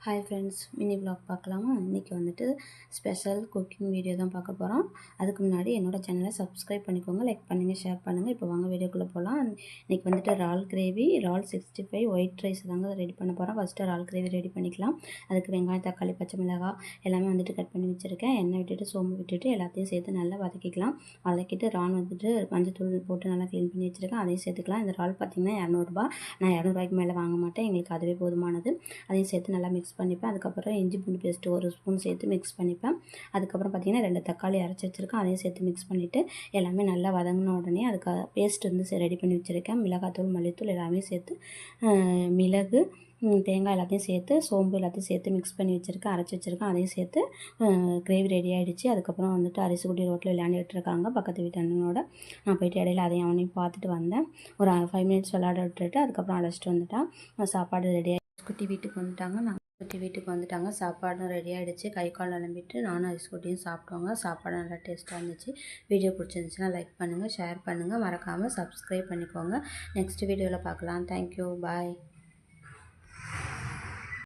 Hi friends, mini vlog பார்க்கலாமா? இன்றைக்கி வந்துட்டு ஸ்பெஷல் குக்கிங் வீடியோ தான் பார்க்க போகிறோம். அதுக்கு முன்னாடி என்னோடய சேனலை சப்ஸ்கிரைப் பண்ணிக்கோங்க, லைக் பண்ணுங்கள், ஷேர் பண்ணுங்கள். இப்போ வாங்க வீடியோக்குள்ளே போகலாம். இன்றைக்கி வந்துட்டு இறால் கிரேவி, இறால் 65 ஒயிட் ரைஸ் தாங்க ரெடி பண்ண போகிறோம். ஃபஸ்ட்டு இறால் கிரேவி ரெடி பண்ணிக்கலாம். அதுக்கு வெங்காயம், தக்காளி, பச்சை மிளகாய் எல்லாமே வந்துட்டு கட் பண்ணி வச்சுருக்கேன். எண்ணெய் விட்டுட்டு சோம்பு விட்டுட்டு எல்லாத்தையும் சேர்த்து நல்லா வதக்கிக்கலாம். வதக்கிட்டு இறால் வந்துட்டு மஞ்சத்தூள் போட்டு நல்லா க்ளீன் பண்ணி வச்சுருக்கேன். அதையும் சேர்த்துக்கலாம். இந்த இறால் பார்த்திங்கன்னா 200 நான் 200 மேலே வாங்க மாட்டேன், எங்களுக்கு அதுவே போதுமானது. அதையும் சேர்த்து நல்லா மிக்ஸ் பண்ணிப்பேன். அதுக்கப்புறம் இஞ்சி பூண்டு பேஸ்ட்டு 1 ஸ்பூன் சேர்த்து மிக்ஸ் பண்ணிப்பேன். அதுக்கப்புறம் பார்த்திங்கன்னா 2 தக்காளி அரைச்சி வச்சுருக்கேன், அதையும் சேர்த்து மிக்ஸ் பண்ணிவிட்டு எல்லாமே நல்லா வதங்கின உடனே அதுக்கு பேஸ்ட் வந்து ரெடி பண்ணி வச்சுருக்கேன். மிளகாத்தூள், மல்லித்தூள் எல்லாமே சேர்த்து மிளகு, தேங்காய் எல்லாத்தையும் சேர்த்து சோம்பு எல்லாத்தையும் சேர்த்து மிக்ஸ் பண்ணி வச்சுருக்கேன், அரைச்சி வச்சுருக்கேன். அதையும் சேர்த்து கிரேவி ரெடி ஆகிடுச்சு. அதுக்கப்புறம் வந்துட்டு அரிசி குட்டி ரோட்டில் விளையாண்டுட்டு இருக்காங்க பக்கத்து வீட்டு அண்ணனோட. நான் போய்ட்டு இடையில அதையும் அவனையும் பார்த்துட்டு வந்தேன். ஒரு 5 மினிட்ஸ் விளையாட விட்டுட்டு அதுக்கப்புறம் அழைச்சிட்டு வந்துட்டான். சாப்பாடு ரெடி குட்டி வீட்டுக்கு வந்துட்டாங்க. குட்டி வீட்டுக்கு வந்துட்டாங்க. சாப்பாடும் ரெடி ஆகிடுச்சு. கை கால் நலம்பிட்டு நானும் ஐஸ்குட்டியும் சாப்பிட்டோங்க. சாப்பாடு நல்லா டேஸ்ட்டாக இருந்துச்சு. வீடியோ பிடிச்சிருந்துச்சுன்னா லைக் பண்ணுங்கள், ஷேர் பண்ணுங்கள், மறக்காமல் சப்ஸ்கிரைப் பண்ணிக்கோங்க. நெக்ஸ்ட் வீடியோவில் பார்க்கலாம். தேங்க்யூ, பாய்.